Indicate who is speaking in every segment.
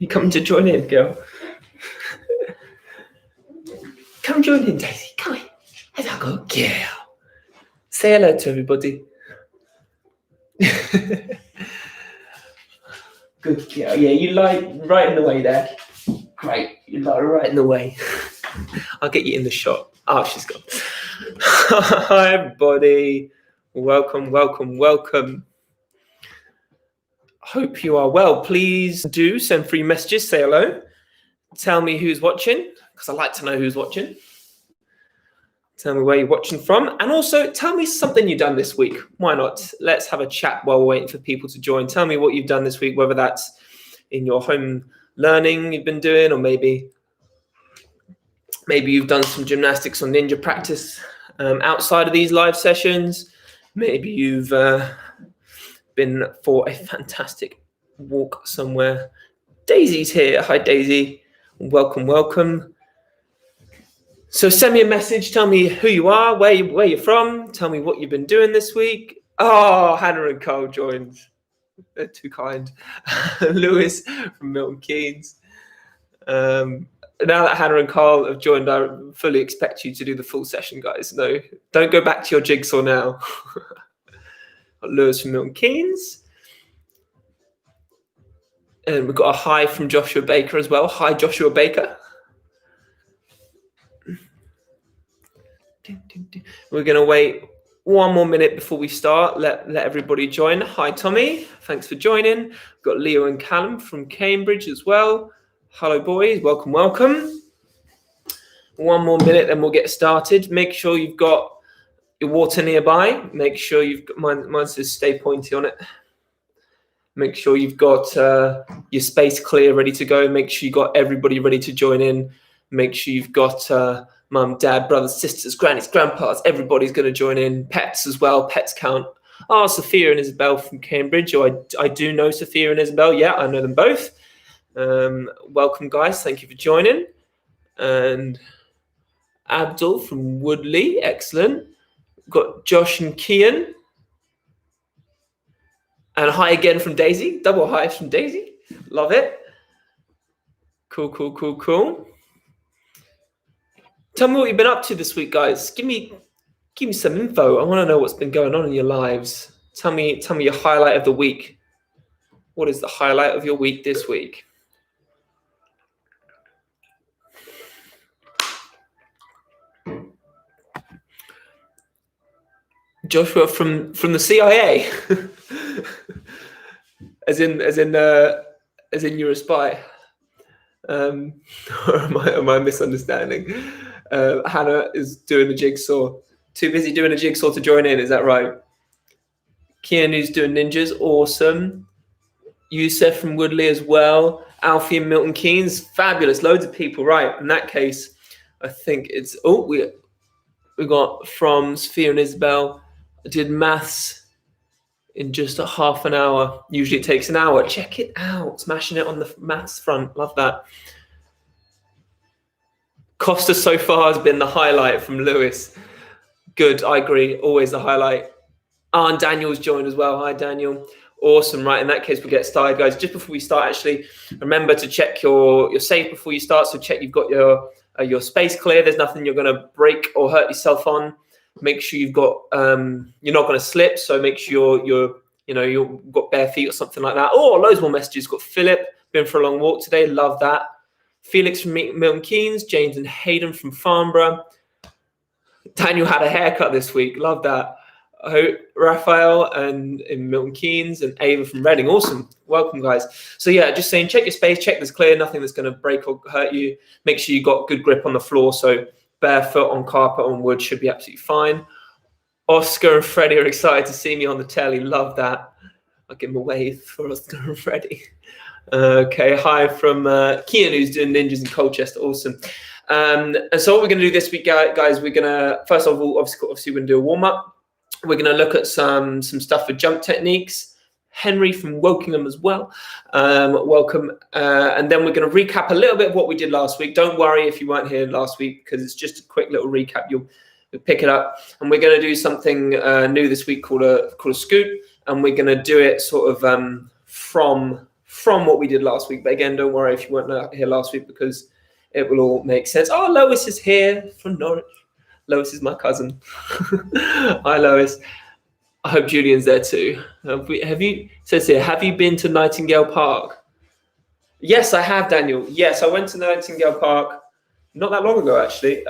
Speaker 1: You come to join in, girl. Come join in, Daisy. Come in. Let's have a go, girl. Say hello to everybody. Good girl. Yeah, you lie right in the way there. Great. You lie right in the way. I'll get you in the shot. Oh, she's gone. Hi, everybody. Welcome, welcome, welcome. Hope you are well. Please do send free messages. Say hello. Tell me who's watching, because I like to know who's watching. Tell me where you're watching from. And also, tell me something you've done this week. Why not? Let's have a chat while we're waiting for people to join. Tell me what you've done this week, whether that's in your home learning you've been doing, or maybe you've done some gymnastics or ninja practice outside of these live sessions. Maybe you've been for a fantastic walk somewhere. Daisy's here. Hi, Daisy. Welcome, welcome. So send me a message. Tell me who you are, where you're from. Tell me what you've been doing this week. Oh, Hannah and Carl joined. They're too kind. Lewis from Milton Keynes. Now that Hannah and Carl have joined, I fully expect you to do the full session, guys. No, don't go back to your jigsaw now. Lewis from Milton Keynes. And we've got a hi from Joshua Baker as well. Hi, Joshua Baker. We're going to wait one more minute before we start. Let everybody join. Hi, Tommy. Thanks for joining. We've got Leo and Callum from Cambridge as well. Hello, boys. Welcome, welcome. One more minute, then we'll get started. Make sure you've got your water nearby. Make sure you've got, mine says stay pointy on it. Make sure you've got your space clear, ready to go. Make sure you've got everybody ready to join in. Make sure you've got mum, dad, brothers, sisters, grannies, grandpas. Everybody's going to join in. Pets as well. Pets count. Oh, Sophia and Isabel from Cambridge. Oh, I do know Sophia and Isabel. Yeah, I know them both. Welcome, guys. Thank you for joining. And Abdul from Woodley. Excellent. We've got Josh and Kian. And hi again from Daisy. Double highs from Daisy. Love it. Cool, cool, cool, cool. Tell me what you've been up to this week, guys. Give me some info. I want to know what's been going on in your lives. Tell me your highlight of the week. What is the highlight of your week this week? Joshua from the CIA, as in you're a spy. Or am I misunderstanding? Hannah is doing the jigsaw. Too busy doing a jigsaw to join in. Is that right? Keanu's doing ninjas. Awesome. Youssef from Woodley as well. Alfie and Milton Keynes. Fabulous. Loads of people. Right. In that case, I think it's we got from Sophia and Isabel. I did maths in just a half an hour. Usually it takes an hour. Check it out. Smashing it on the maths front. Love that. Costa so far has been the highlight from Lewis. Good, I agree. Always the highlight. And Daniel's joined as well. Hi, Daniel. Awesome. Right, in that case, we'll get started, guys. Just before we start, actually, remember to check your safe before you start. So check you've got your space clear. There's nothing you're going to break or hurt yourself on. Make sure you've got you're not going to slip. So make sure you've got bare feet or something like that. Oh, loads more messages. Got Philip, been for a long walk today. Love that. Felix from Milton Keynes, James and Hayden from Farnborough. Daniel had a haircut this week. Love that. Raphael and in Milton Keynes and Ava from Reading. Awesome. Welcome, guys. So yeah, just saying, check your space, check there's clear, nothing that's going to break or hurt you. Make sure you got good grip on the floor. So barefoot on carpet, on wood should be absolutely fine. Oscar and Freddie are excited to see me on the telly. Love that. I'll give them a wave for Oscar and Freddie. Okay, hi from Kian, who's doing ninjas in Colchester. Awesome. And so what we're going to do this week, guys, we're going to, first of all, obviously we're going to do a warm-up. We're going to look at some stuff for jump techniques. Henry from Wokingham as well. Welcome. And then we're going to recap a little bit of what we did last week. Don't worry if you weren't here last week, because it's just a quick little recap. You'll pick it up. And we're going to do something new this week called a scoop. And we're going to do it sort of from from what we did last week. But again, don't worry if you weren't here last week, because it will all make sense. Oh, Lois is here from Norwich. Lois is my cousin. Hi, Lois. I hope Julian's there too. Have you been to Nightingale Park? Yes, I have, Daniel. Yes, I went to Nightingale Park not that long ago, actually.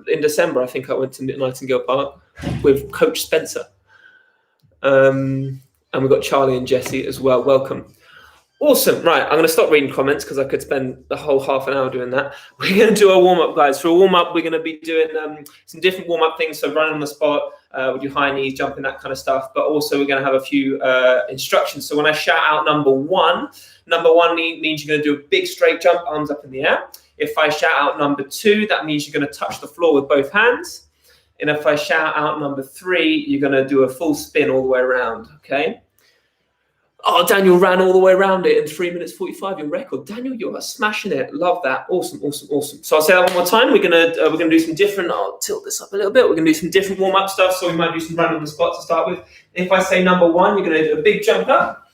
Speaker 1: In December, I think I went to Nightingale Park with Coach Spencer. And we've got Charlie and Jesse as well. Welcome. Awesome. Right, I'm going to stop reading comments because I could spend the whole half an hour doing that. We're going to do a warm-up, guys. For a warm-up, we're going to be doing some different warm-up things. So running on the spot, we do high knees, jumping, that kind of stuff. But also we're going to have a few instructions. So when I shout out number one means you're going to do a big straight jump, arms up in the air. If I shout out number 2, that means you're going to touch the floor with both hands. And if I shout out number 3, you're going to do a full spin all the way around, okay? Oh, Daniel ran all the way around it in 3 minutes 45, your record. Daniel, you are smashing it. Love that. Awesome, awesome, awesome. So I'll say that one more time. We're gonna do some different. I'll tilt this up a little bit. We're gonna do some different warm-up stuff. So we might do some run on the spot to start with. If I say number 1, you're gonna do a big jump up.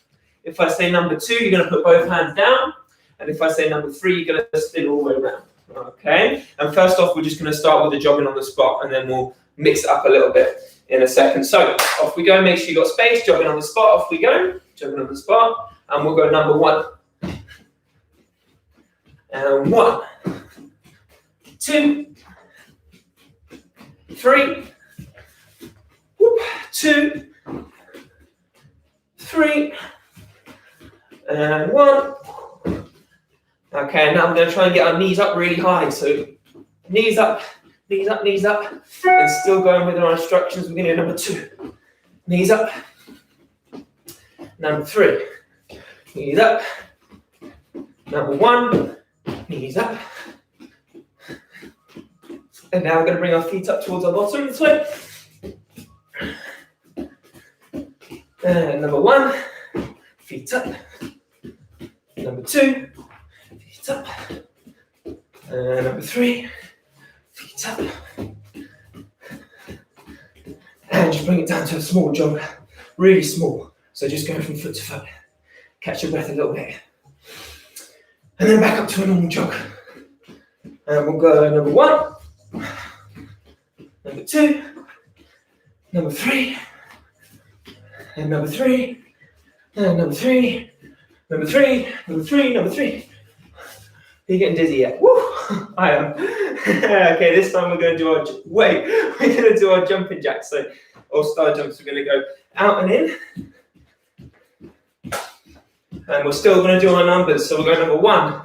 Speaker 1: If I say number 2, you're gonna put both hands down. And if I say number 3, you're gonna spin all the way around. Okay. And first off, we're just gonna start with the jogging on the spot, and then we'll mix it up a little bit in a second. So off we go. Make sure you got space. Jogging on the spot. Off we go. Jogging on the spot, and we'll go number 1. And 1, 2, 3, 2, 3, and 1. Okay, now I'm going to try and get our knees up really high. So knees up, knees up, knees up. And still going with our instructions. We're going to do number 2. Knees up. Number 3, knees up. Number 1, knees up. And now we're going to bring our feet up towards our bottom this way. And number 1, feet up. Number 2, feet up. And number 3, feet up. And just bring it down to a small jog, really small. So just going from foot to foot. Catch your breath a little bit. And then back up to a normal jog. And we'll go number 1, number 2, number 3, and number 3, and number 3, number 3, number 3, number 3. Are you getting dizzy yet? Woo! I am. Okay, this time we're going to do our jumping jacks. So, or star jumps, we're going to go out and in. And we're still going to do our numbers. So we'll go number 1,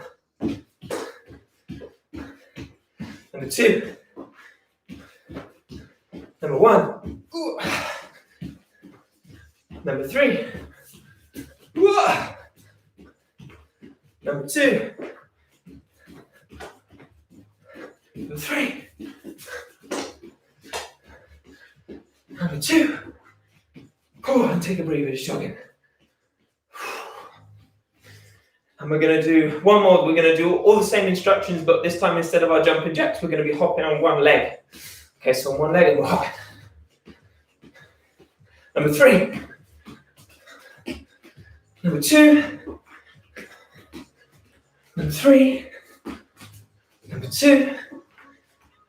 Speaker 1: number 2, number 1, number 3, number 2, number 3, number 2. And take a breather, just jogging. And we're going to do one more. We're going to do all the same instructions, but this time instead of our jumping jacks, we're going to be hopping on one leg. Okay, so on one leg and we're hopping. Number 3. Number 2. Number 3. Number 2.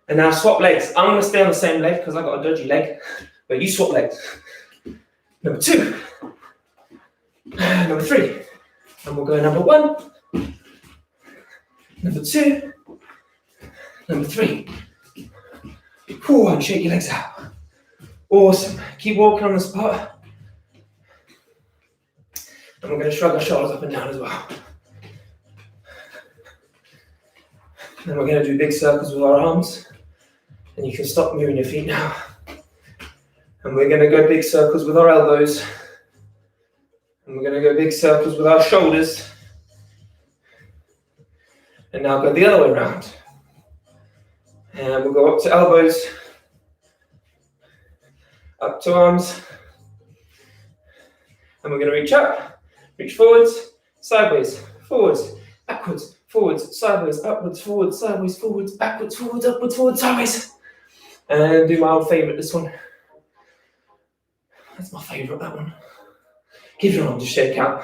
Speaker 1: And now swap legs. I'm going to stay on the same leg because I've got a dodgy leg. But you swap legs. Number 2. Number 3. And we'll go number 1, number 2, number 3. And shake your legs out. Awesome. Keep walking on the spot. And we're going to shrug our shoulders up and down as well. Then we're going to do big circles with our arms. And you can stop moving your feet now. And we're going to go big circles with our elbows. And we're going to go big circles with our shoulders. And now go the other way around. And we'll go up to elbows, up to arms. And we're going to reach up, reach forwards, sideways, forwards, backwards, forwards, sideways, upwards, forwards, sideways, forwards, backwards, forwards, upwards, forwards, sideways. And do my old favourite, this one. That's my favourite, that one. Give your arms a shake out.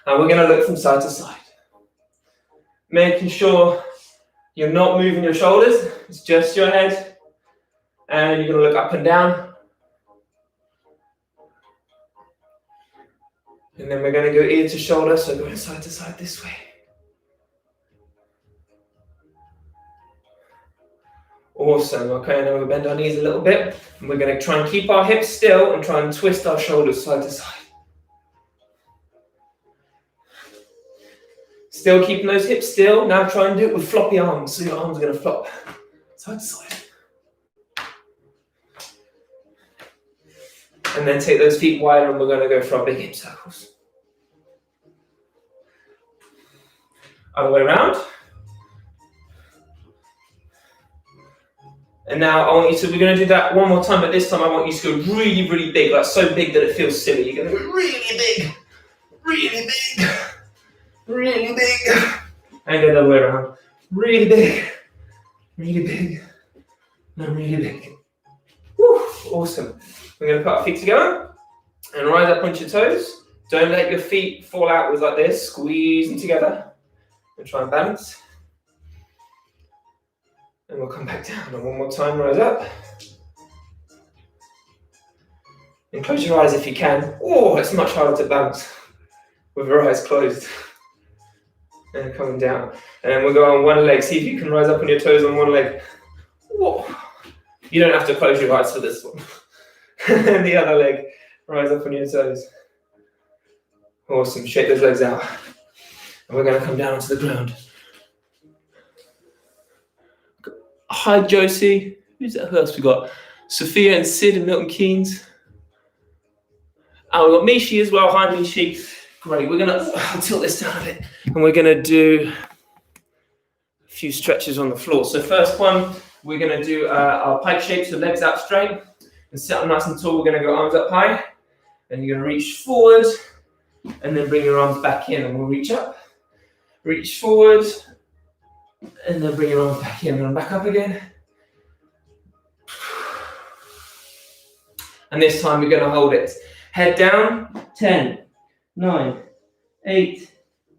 Speaker 1: And we're going to look from side to side, making sure you're not moving your shoulders, it's just your head, and you're going to look up and down. And then we're going to go ear to shoulder, so going side to side this way. Awesome, okay, now we'll bend our knees a little bit, and we're going to try and keep our hips still and try and twist our shoulders side to side. Still keeping those hips still, now try and do it with floppy arms, so your arms are going to flop side to side. And then take those feet wider and we're going to go for our big hip circles. Other way around. And now I want you to, we're going to do that one more time, but this time I want you to go really, really big, like so big that it feels silly. You're going to go really big, really big, really big. And go the other way around. Really big, really big, and really big. Woo, awesome. We're going to put our feet together and rise up onto your toes. Don't let your feet fall outwards like this. Squeeze them together and try and balance. And we'll come back down. And one more time, rise up. And close your eyes if you can. Oh, it's much harder to balance with your eyes closed. And coming down. And then we'll go on one leg. See if you can rise up on your toes on one leg. Whoa. You don't have to close your eyes for this one. And the other leg, rise up on your toes. Awesome, shake those legs out. And we're going to come down onto the ground. Hi Josie, who else we got? Sophia and Sid and Milton Keynes. And we've got Mishi as well. Hi Mishi. Great, we're going to, I'll tilt this down a bit. And we're going to do a few stretches on the floor. So first one, we're going to do our pike shape, so legs out straight. And sit up nice and tall, we're going to go arms up high. And you're going to reach forward. And then bring your arms back in and we'll reach up. Reach forward. And then bring your arms back in and back up again. And this time we're going to hold it. Head down. 10, 9, 8,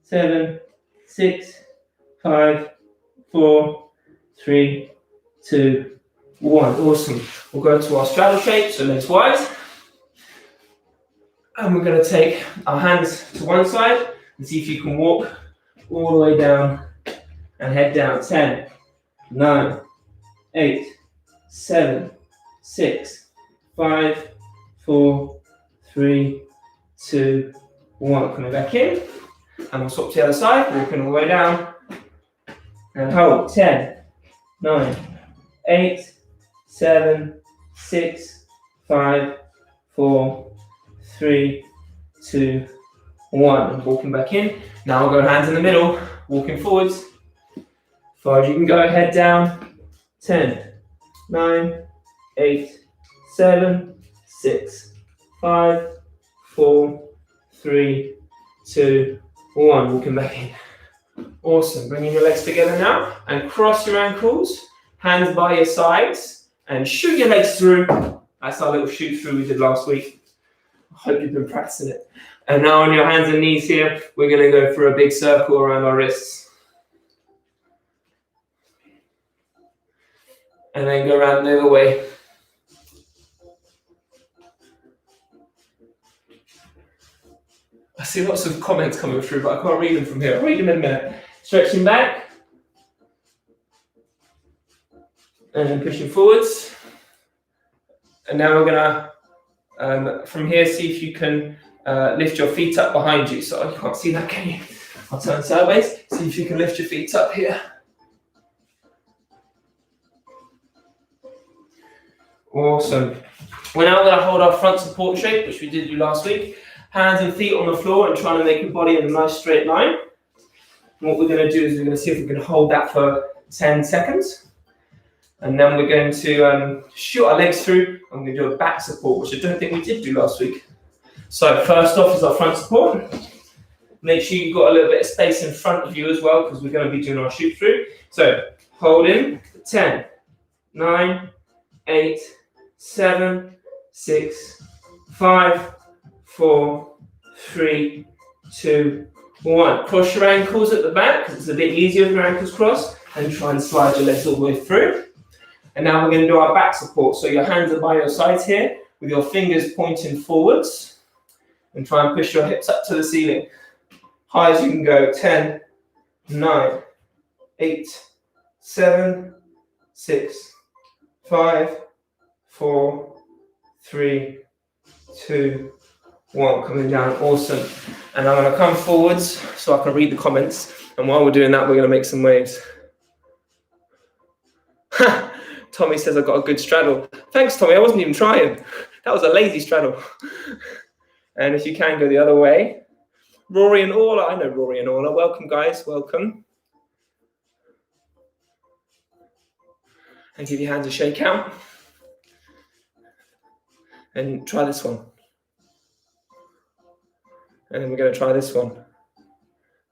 Speaker 1: 7, 6, 5, 4, 3, 2, 1. Awesome. We'll go to our straddle shape, so legs wide. And we're going to take our hands to one side and see if you can walk all the way down and head down. 10, 9, 8, 7, 6, 5, 4, 3, 2, 1. Coming back in. And we'll swap to the other side, walking all the way down. And hold. 10, 9, 8, 7, 6, 5, 4, 3, 2, 1. And walking back in. Now we'll go hands in the middle, walking forwards. As far as you can go, head down. 10, 9, 8, 7, 6, 5, 4, 3, 2, 1. Walking back in. Awesome. Bringing your legs together now and cross your ankles. Hands by your sides and shoot your legs through. That's our little shoot through we did last week. I hope you've been practicing it. And now on your hands and knees here, we're going to go for a big circle around our wrists. And then go around the other way. I see lots of comments coming through, but I can't read them from here. I'll read them in a minute. Stretching back. And then pushing forwards. And now we're going to, from here, see if you can lift your feet up behind you. So you can't see that, can you? I'll turn sideways. See if you can lift your feet up here. Awesome. We're now going to hold our front support shape, which we did do last week. Hands and feet on the floor and trying to make your body in a nice straight line. And what we're going to do is we're going to see if we can hold that for 10 seconds. And then we're going to shoot our legs through. I'm going to do a back support, which I don't think we did do last week. So first off is our front support. Make sure you've got a little bit of space in front of you as well, because we're going to be doing our shoot through. So hold in, 10, 9, 8, 7, 6, 5, 4, 3, 2, 1. Cross your ankles at the back because it's a bit easier with your ankles crossed, and try and slide your legs all the way through. And now we're going to do our back support. So your hands are by your sides here with your fingers pointing forwards, and try and push your hips up to the ceiling. High as you can go. 10, 9, 8, 7, 6, 5, 4, 3, 2, 1. Coming down, awesome. And I'm going to come forwards so I can read the comments. And while we're doing that, we're going to make some waves. Tommy says I got a good straddle. Thanks, Tommy. I wasn't even trying. That was a lazy straddle. And if you can, go the other way. Rory and Orla. I know Rory and Orla. Welcome, guys. Welcome. And give your hands a shake out. And try this one. And then we're going to try this one.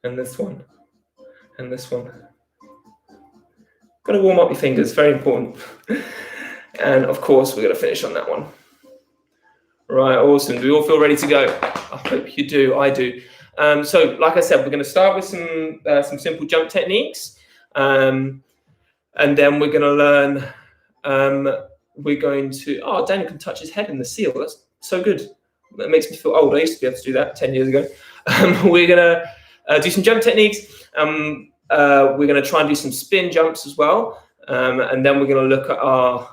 Speaker 1: And this one. And this one. Got to warm up your fingers, very important. And of course, we're going to finish on that one. Right, awesome. Do we all feel ready to go? I hope you do, I do. So, like I said, we're going to start with some simple jump techniques. And then we're going to learn, oh, Daniel can touch his head in the seal. That's so good. That makes me feel old. I used to be able to do that 10 years ago. We're going to do some jump techniques. We're going to try and do some spin jumps as well. And then we're going to look at our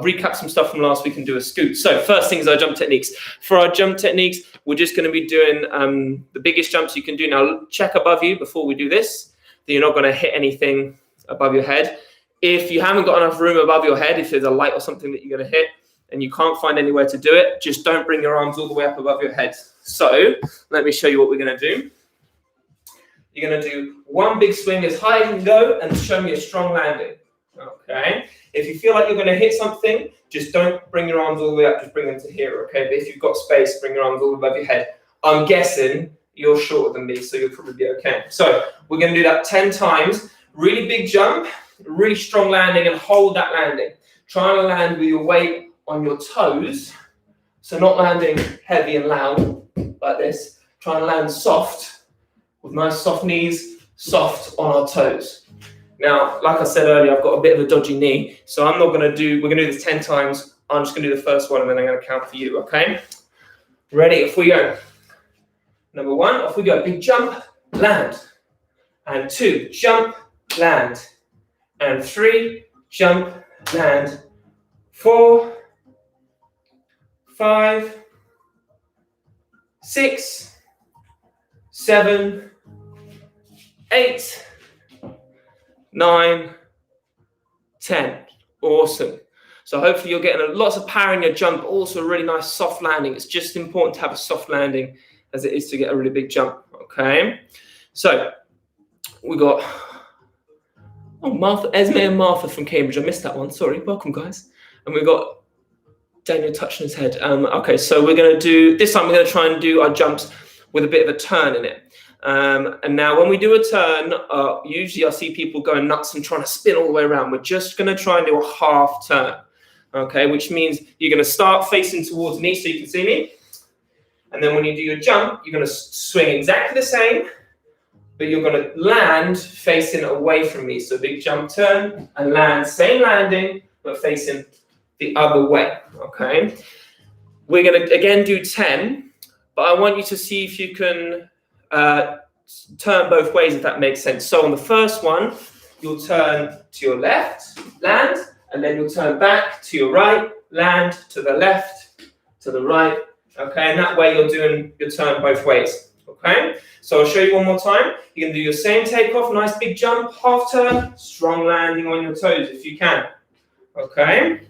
Speaker 1: recap some stuff from last week and do a scoot. So first things are jump techniques. For our jump techniques, we're just going to be doing the biggest jumps you can do. Now, check above you before we do this, that you're not going to hit anything above your head. If you haven't got enough room above your head, if there's a light or something that you're going to hit and you can't find anywhere to do it, just don't bring your arms all the way up above your head. So let me show you what we're going to do. You're going to do one big swing as high as you can go and show me a strong landing. Okay. If you feel like you're going to hit something, just don't bring your arms all the way up, just bring them to here, okay? But if you've got space, bring your arms all above your head. I'm guessing you're shorter than me, so you'll probably be okay. So we're going to do that 10 times. Really big jump, really strong landing, and hold that landing. Try and land with your weight on your toes. So not landing heavy and loud like this. Try and land soft with nice soft knees, soft on our toes. Now, like I said earlier, I've got a bit of a dodgy knee, so we're going to do this 10 times. I'm just going to do the first one, and then I'm going to count for you, okay? Ready? Off we go. Number 1, off we go. Big jump, land. And 2, jump, land. And 3, jump, land. 4, 5, 6, 7, 8, 9, 10. Awesome. So hopefully you're getting lots of power in your jump, also a really nice soft landing. It's just important to have a soft landing as it is to get a really big jump, okay? So we got, Esme and Martha from Cambridge. I missed that one, sorry. Welcome, guys. And we've got Daniel touching his head. Okay, so we're going to do, this time we're going to try and do our jumps with a bit of a turn in it. And now when we do a turn, usually I see people going nuts and trying to spin all the way around. We're just going to try and do a half turn, okay, which means you're going to start facing towards me so you can see me. And then when you do your jump, you're going to swing exactly the same, but you're going to land facing away from me. So big jump, turn, and land, same landing, but facing the other way, okay? We're going to, again, do 10, but I want you to see if you can turn both ways, if that makes sense. So on the first one, you'll turn to your left, land, and then you'll turn back to your right, land, to the left, to the right, okay? And that way you're doing your turn both ways, okay? So I'll show you one more time. You can do your same takeoff, nice big jump, half turn, strong landing on your toes if you can, okay?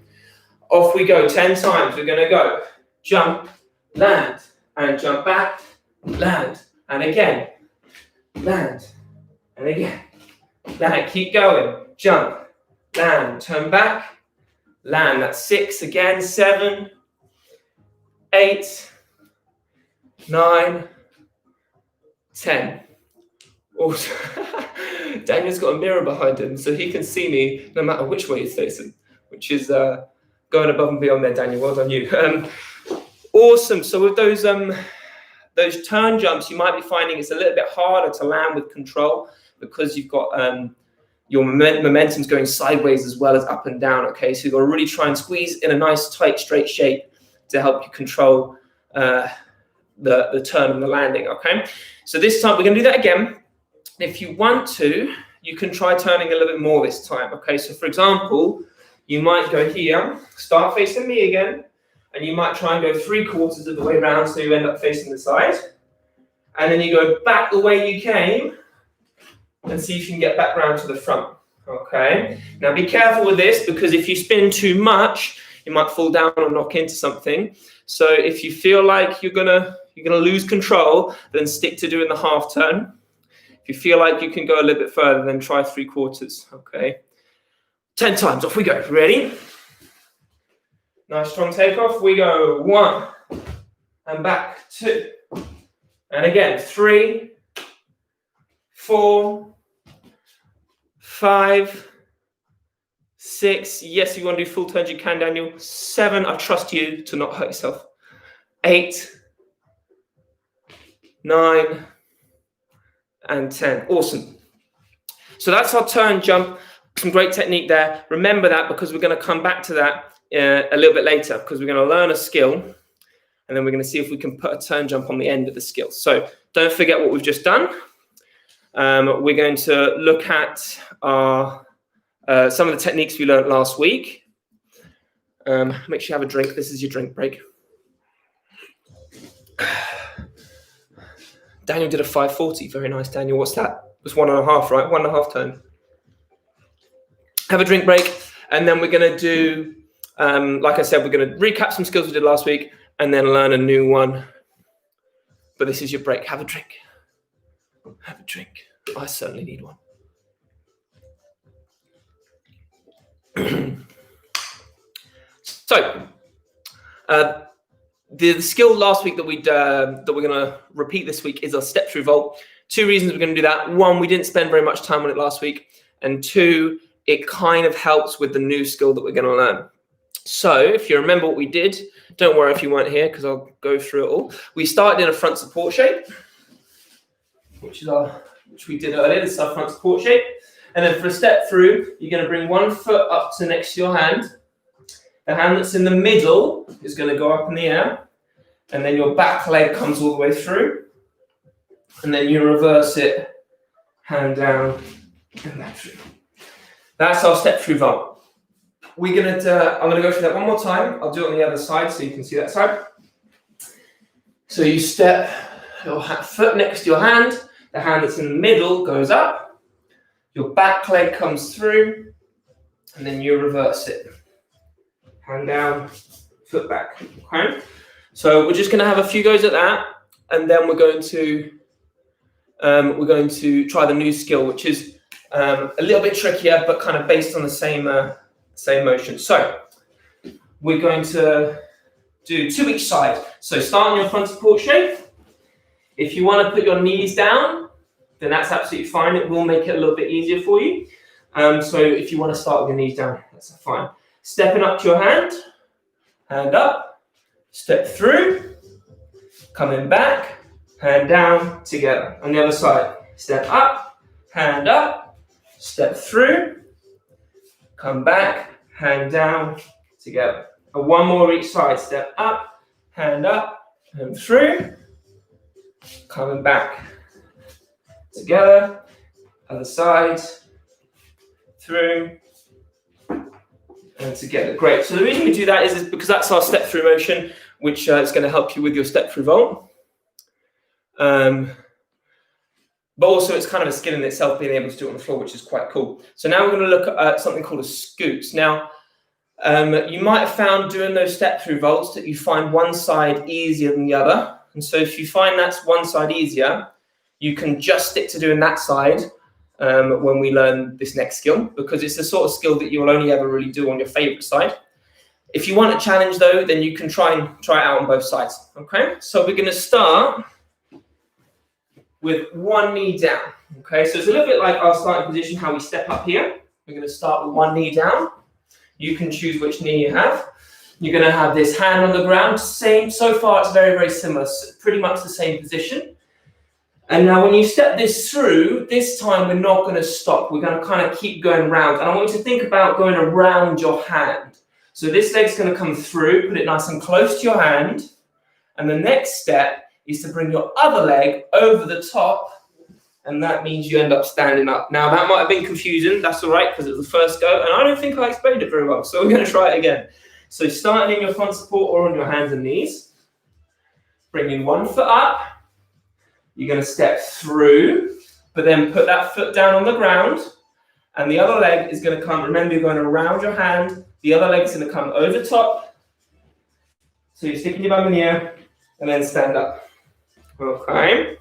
Speaker 1: Off we go, 10 times. We're gonna go jump, land, and jump back, land, and again, land, and again, land. Keep going. Jump, land, turn back, land. That's 6 again. 7, 8, 9, 10. Also, Daniel's got a mirror behind him, so he can see me no matter which way he's facing, which is going above and beyond there, Daniel. Well done, you. Awesome. So with those those turn jumps, you might be finding it's a little bit harder to land with control because you've got your momentum's going sideways as well as up and down, okay? So you've got to really try and squeeze in a nice, tight, straight shape to help you control the turn and the landing, okay? So this time, we're going to do that again. If you want to, you can try turning a little bit more this time, okay? So for example, you might go here, start facing me again, and you might try and go 3/4 of the way around so you end up facing the side. And then you go back the way you came and see if you can get back round to the front, okay? Now be careful with this because if you spin too much, you might fall down or knock into something. So if you feel like you're gonna lose control, then stick to doing the half turn. If you feel like you can go a little bit further, then try 3/4, okay? 10 times, off we go. Ready? Nice strong takeoff. We go 1, and back 2, and again 3, 4, 5, 6. Yes, if you want to do full turns, you can, Daniel. 7. I trust you to not hurt yourself. 8, 9, and 10. Awesome. So that's our turn jump. Some great technique there. Remember that because we're going to come back to that a little bit later because we're going to learn a skill and then we're going to see if we can put a turn jump on the end of the skill. So don't forget what we've just done. We're going to look at our some of the techniques we learned last week. Make sure you have a drink. This is your drink break. Daniel did a 540. Very nice, Daniel. What's that? It was 1.5, right? 1.5 turn. Have a drink break. And then we're going to do, like I said, we're going to recap some skills we did last week and then learn a new one. But this is your break. Have a drink. Have a drink. I certainly need one. So, the skill last week that we're going to repeat this week is our step through vault. 2 reasons we're going to do that. 1, we didn't spend very much time on it last week. And 2, it kind of helps with the new skill that we're going to learn. So if you remember what we did, don't worry if you weren't here because I'll go through it all. We started in a front support shape, which we did earlier. This is our front support shape. And then for a step through, you're going to bring one foot up to next to your hand. The hand that's in the middle is going to go up in the air. And then your back leg comes all the way through. And then you reverse it, hand down, and back through. That's our step through vault. I'm going to go through that one more time. I'll do it on the other side so you can see that side. So you step your foot next to your hand. The hand that's in the middle goes up. Your back leg comes through. And then you reverse it. Hand down, foot back. Okay. So we're just going to have a few goes at that. And then we're going to try the new skill, which is a little bit trickier, but kind of based on the same motion. So we're going to do 2 each side. So start on your front support shape. If you want to put your knees down, then that's absolutely fine. It will make it a little bit easier for you. So if you want to start with your knees down, that's fine. Stepping up to your hand up, step through, coming back, hand down, together. On the other side, step up, step through, come back, hand down, together. And one more each side, step up, and through, coming back, together, other side, through, and together. Great. So the reason we do that is because that's our step through motion, which is going to help you with your step through vault. But also it's kind of a skill in itself being able to do it on the floor, which is quite cool. So now we're going to look at something called a scoot. Now, you might have found doing those step through vaults that you find one side easier than the other. And so if you find that's one side easier, you can just stick to doing that side when we learn this next skill, because it's the sort of skill that you'll only ever really do on your favorite side. If you want a challenge though, then you can try it out on both sides. Okay, so we're going to start with one knee down. Okay, so it's a little bit like our starting position, how we step up here. We're going to start with one knee down. You can choose which knee you have. You're going to have this hand on the ground. Same. So far, it's very, very similar. Pretty much the same position. And now when you step this through, this time we're not going to stop. We're going to kind of keep going round. And I want you to think about going around your hand. So this leg's going to come through, put it nice and close to your hand. And the next step is to bring your other leg over the top. And that means you end up standing up. Now, that might have been confusing. That's all right, because it was the first go. And I don't think I explained it very well. So we're going to try it again. So starting in your front support or on your hands and knees. Bringing one foot up. You're going to step through, but then put that foot down on the ground. And the other leg is going to come. Remember, you're going around your hand. The other leg is going to come over top. So you're sticking your bum in the air and then stand up. Okay.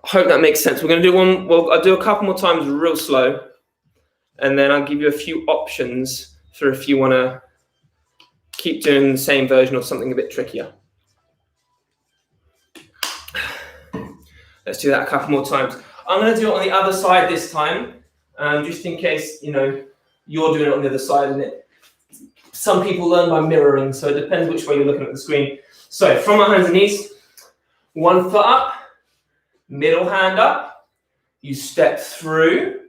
Speaker 1: I hope that makes sense. We're going to do one. Well, I'll do a couple more times real slow. And then I'll give you a few options for if you want to keep doing the same version or something a bit trickier. Let's do that a couple more times. I'm going to do it on the other side this time, just in case, you know, you're doing it on the other side, and some people learn by mirroring, so it depends which way you're looking at the screen. So from our hands and knees, one foot up, middle hand up, you step through,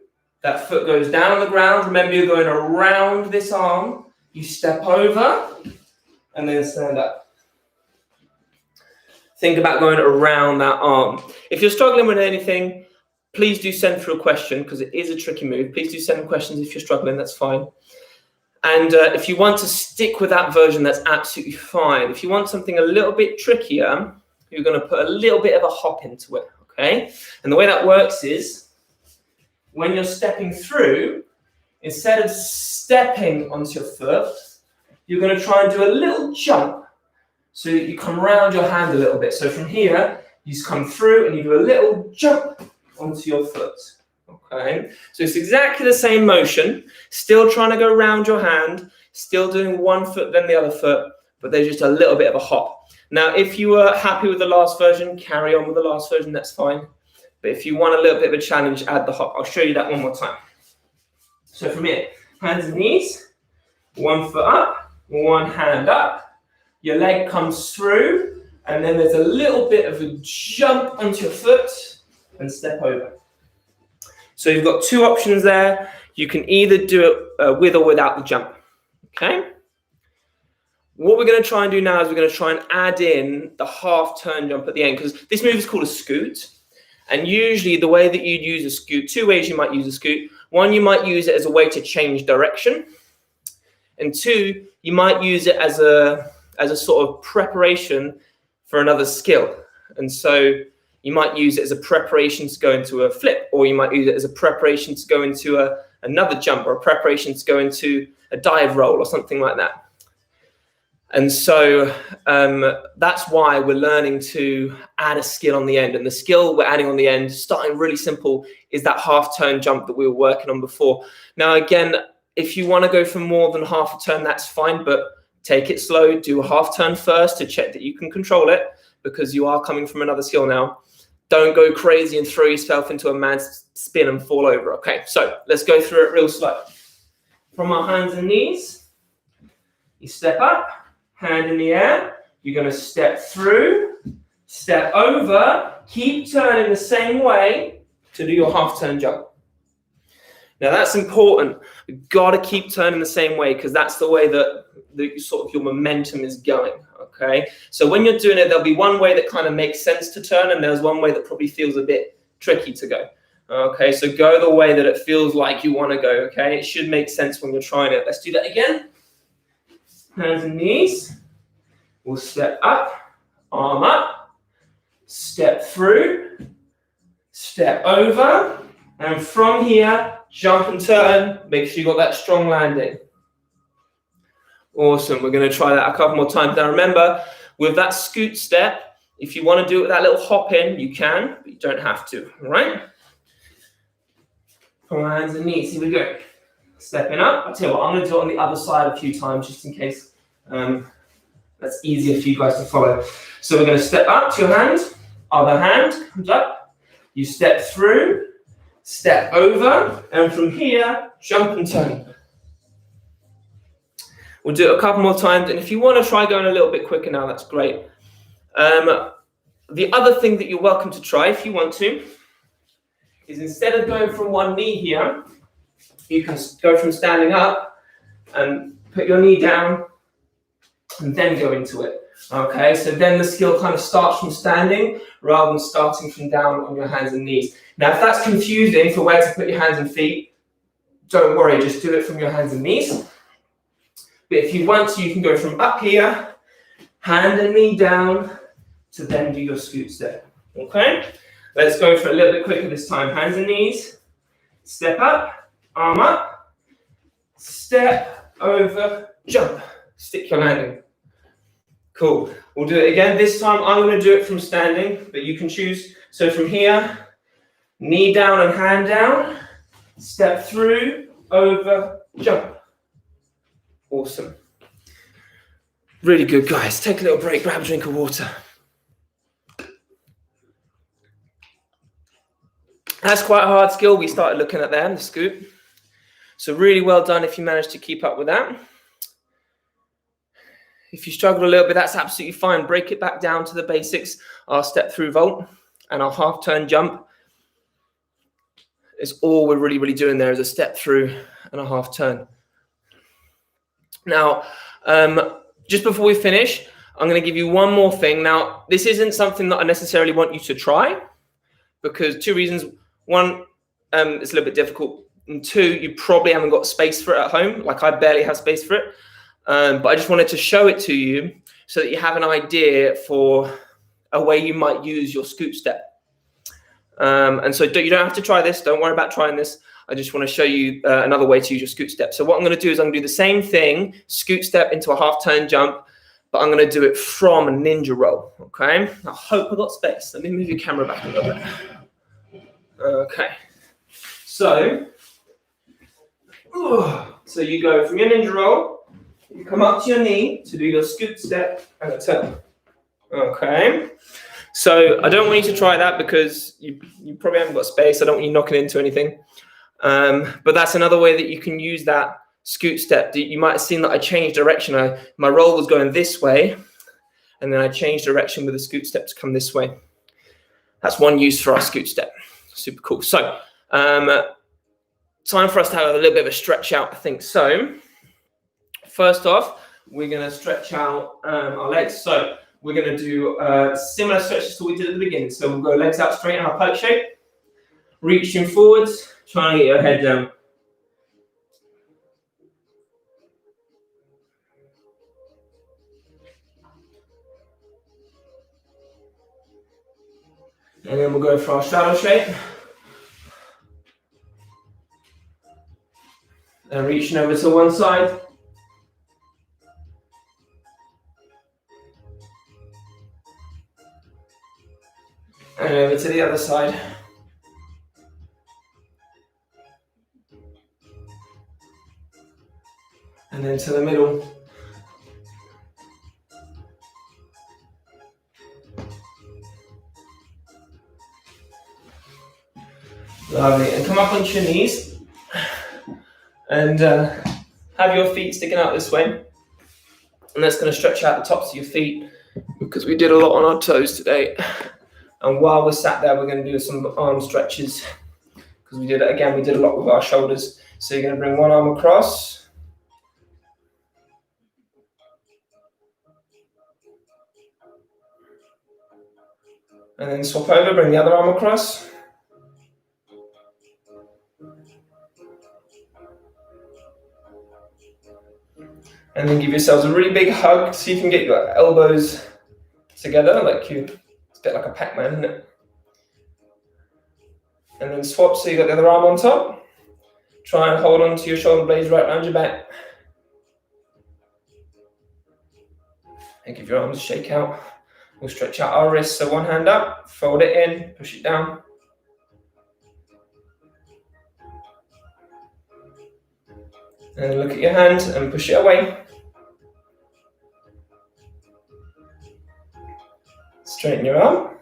Speaker 1: that foot goes down on the ground. Remember, you're going around this arm, you step over, and then stand up. Think about going around that arm. If you're struggling with anything, please do send through a question, because it is a tricky move. Please do send questions if you're struggling, that's fine. And if you want to stick with that version, that's absolutely fine. If you want something a little bit trickier, you're going to put a little bit of a hop into it, okay? And the way that works is, when you're stepping through, instead of stepping onto your foot, you're going to try and do a little jump. So you come around your hand a little bit. So from here, you just come through and you do a little jump onto your foot. Okay, so it's exactly the same motion, still trying to go around your hand, still doing one foot then the other foot, but there's just a little bit of a hop. Now, if you were happy with the last version, carry on with the last version, that's fine. But if you want a little bit of a challenge, add the hop. I'll show you that one more time. So from here, hands and knees, one foot up, one hand up. Your leg comes through, and then there's a little bit of a jump onto your foot and step over. So you've got two options there. You can either do it with or without the jump, okay? What we're going to try and do now is we're going to try and add in the half turn jump at the end, because this move is called a scoot. And usually the way that you'd use a scoot, two ways you might use a scoot. One, you might use it as a way to change direction. And two, you might use it as a sort of preparation for another skill. And so you might use it as a preparation to go into a flip, or you might use it as a preparation to go into another jump, or a preparation to go into a dive roll or something like that. And so that's why we're learning to add a skill on the end. And the skill we're adding on the end, starting really simple, is that half turn jump that we were working on before. Now, again, if you want to go for more than half a turn, that's fine, but take it slow. Do a half turn first to check that you can control it, because you are coming from another skill now. Don't go crazy and throw yourself into a mad spin and fall over. Okay, so let's go through it real slow. From our hands and knees, you step up, hand in the air. You're going to step through, step over, keep turning the same way to do your half turn jump. Now that's important. You've got to keep turning the same way, because that's the way that sort of your momentum is going. Okay, so when you're doing it, there'll be one way that kind of makes sense to turn, and there's one way that probably feels a bit tricky to go. Okay, so go the way that it feels like you want to go. Okay, it should make sense when you're trying it. Let's do that again. Hands and knees. We'll step up, arm up, step through, step over, and from here, jump and turn. Make sure you got that strong landing. Awesome. We're going to try that a couple more times. Now remember, with that scoot step, if you want to do it with that little hop in, you can, but you don't have to. All right? From our hands and knees. Here we go. Stepping up. I'll tell you what, I'm going to do it on the other side a few times, just in case that's easier for you guys to follow. So we're going to step up to your hand. Other hand comes up. You step through, step over, and from here, jump and turn. We'll do it a couple more times, and if you want to try going a little bit quicker now, that's great. The other thing that you're welcome to try, if you want to, is instead of going from one knee here, you can go from standing up and put your knee down and then go into it. Okay, so then the skill kind of starts from standing rather than starting from down on your hands and knees. Now, if that's confusing for where to put your hands and feet, don't worry, just do it from your hands and knees. But if you want to, you can go from up here, hand and knee down, to then do your scoot step. Okay, let's go for a little bit quicker this time. Hands and knees, step up, arm up, step over, jump, stick your landing. Cool. We'll do it again. This time I'm going to do it from standing, but you can choose. So from here, knee down and hand down, step through, over, jump. Awesome. Really good, guys. Take a little break, grab a drink of water. That's quite a hard skill we started looking at there, the scoot. So really well done if you managed to keep up with that. If you struggled a little bit, that's absolutely fine. Break it back down to the basics. Our step through vault and our half turn jump is all we're really doing there, is a step through and a half turn. Now, just before we finish, I'm going to give you one more thing. Now, this isn't something that I necessarily want you to try, because two reasons. One, it's a little bit difficult. And two, you probably haven't got space for it at home. Like I barely have space for it. But I just wanted to show it to you so that you have an idea for a way you might use your scoot step. And so you don't have to try this. Don't worry about trying this. I just want to show you another way to use your scoot step. So what I'm going to do is I'm going to do the same thing, scoot step into a half turn jump, but I'm going to do it from a ninja roll. Okay. I hope I've got space. Let me move your camera back a little bit. Okay. So you go from your ninja roll, you come up to your knee to do your scoot step and a turn. Okay. So I don't want you to try that because you probably haven't got space. I don't want you knocking into anything. But that's another way that you can use that scoot step. You might have seen that I changed direction. My roll was going this way, and then I changed direction with the scoot step to come this way. That's one use for our scoot step. Super cool. So time for us to have a little bit of a stretch out, I think. So first off, we're going to stretch out our legs. So we're going to do similar stretches to what we did at the beginning. So we'll go legs out straight in our pike shape, reaching forwards, trying to get your head down. And then we'll go for our shadow shape. And reaching over to one side. And over to the other side. And then to the middle. Lovely. And come up onto your knees. And have your feet sticking out this way. And that's going to stretch out the tops of your feet because we did a lot on our toes today. And while we're sat there, we're going to do some arm stretches because we did a lot with our shoulders. So you're going to bring one arm across. And then swap over, bring the other arm across. And then give yourselves a really big hug so you can get your elbows together, it's a bit like a Pac-Man, isn't it? And then swap so you got the other arm on top. Try and hold on to your shoulder blades right around your back. And give your arms a shake out. We'll stretch out our wrists, so one hand up, fold it in, push it down. And look at your hand and push it away. Straighten your arm.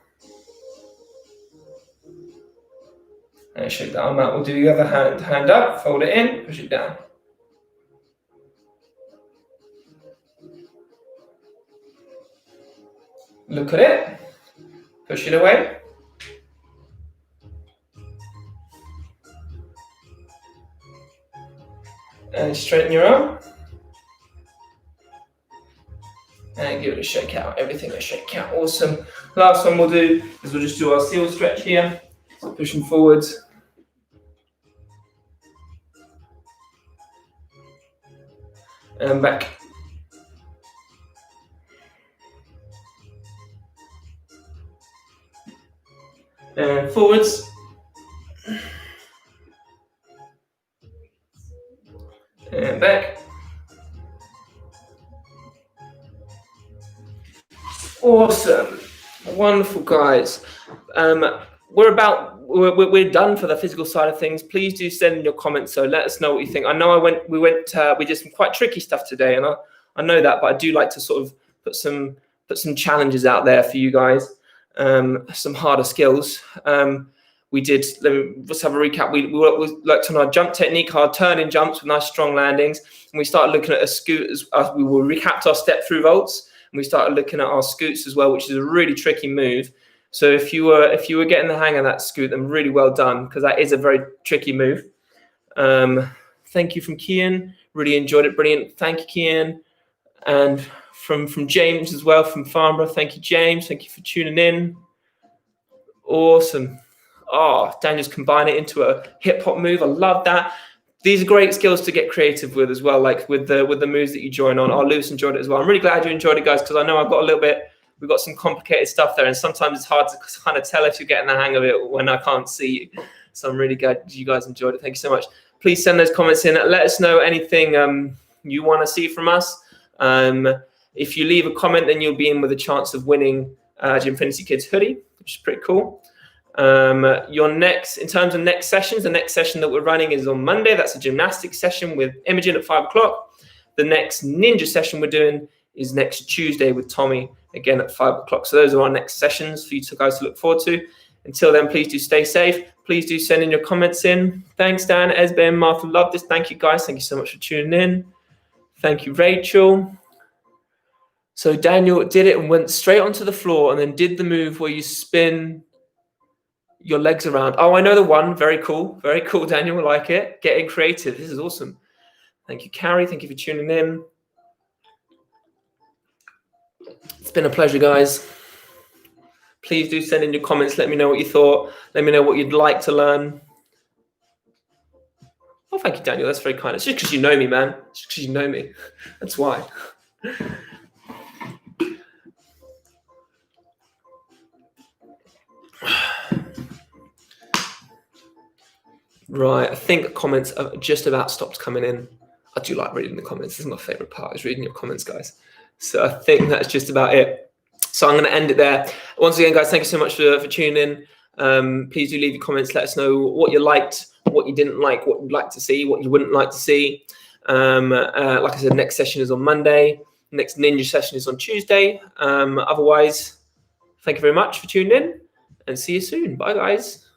Speaker 1: And shake the arm out. We'll do the other hand up, fold it in, push it down. Look at it. Push it away. And straighten your arm. And give it a shake out. Everything a shake out. Awesome. Last one we'll do is we'll just do our seal stretch here. So pushing forwards. And back. And forwards. And back. Awesome. Wonderful, guys. We're done for the physical side of things. Please do send in your comments. So let us know what you think. I know we did some quite tricky stuff today, and I know that, but I do like to sort of put some challenges out there for you guys. Some harder skills. Let's have a recap. We worked on our jump technique, our turning jumps with nice strong landings, and we started looking at a scoot we recapped our step through vaults, and we started looking at our scoots as well, which is a really tricky move. So if you were getting the hang of that scoot, then really well done, because that is a very tricky move. Thank you from Kian. Really enjoyed it. Brilliant. Thank you, Kian. And from James as well, from Farnborough. Thank you, James. Thank you for tuning in. Awesome. Oh, Daniel's combined it into a hip hop move. I love that. These are great skills to get creative with as well, like with the moves that you join on. Oh, Lewis enjoyed it as well. I'm really glad you enjoyed it, guys, because I know we've got some complicated stuff there, and sometimes it's hard to kind of tell if you're getting the hang of it when I can't see you. So I'm really glad you guys enjoyed it. Thank you so much. Please send those comments in. Let us know anything you want to see from us. If you leave a comment, then you'll be in with a chance of winning Gymfinity Kids hoodie, which is pretty cool. In terms of next sessions, the next session that we're running is on Monday. That's a gymnastics session with Imogen at 5 o'clock. The next ninja session we're doing is next Tuesday with Tommy, again at 5 o'clock. So those are our next sessions for you guys to look forward to. Until then, please do stay safe. Please do send in your comments in. Thanks, Dan, Esbe, and Martha. Love this. Thank you, guys. Thank you so much for tuning in. Thank you, Rachel. So Daniel did it and went straight onto the floor and then did the move where you spin your legs around. Oh, I know the one. Very cool. Very cool, Daniel. I like it. Getting creative. This is awesome. Thank you, Carrie. Thank you for tuning in. It's been a pleasure, guys. Please do send in your comments. Let me know what you thought. Let me know what you'd like to learn. Oh, thank you, Daniel. That's very kind. It's just because you know me, man. It's just because you know me. That's why. Right, I think comments have just about stopped coming in. I do like reading the comments. This is my favorite part, is reading your comments, guys. So I think that's just about it. So I'm going to end it there. Once again, guys, thank you so much for tuning in. Please do leave your comments. Let us know what you liked, what you didn't like, what you'd like to see, what you wouldn't like to see. Like I said, next session is on Monday. Next ninja session is on Tuesday. Otherwise, thank you very much for tuning in and see you soon. Bye, guys.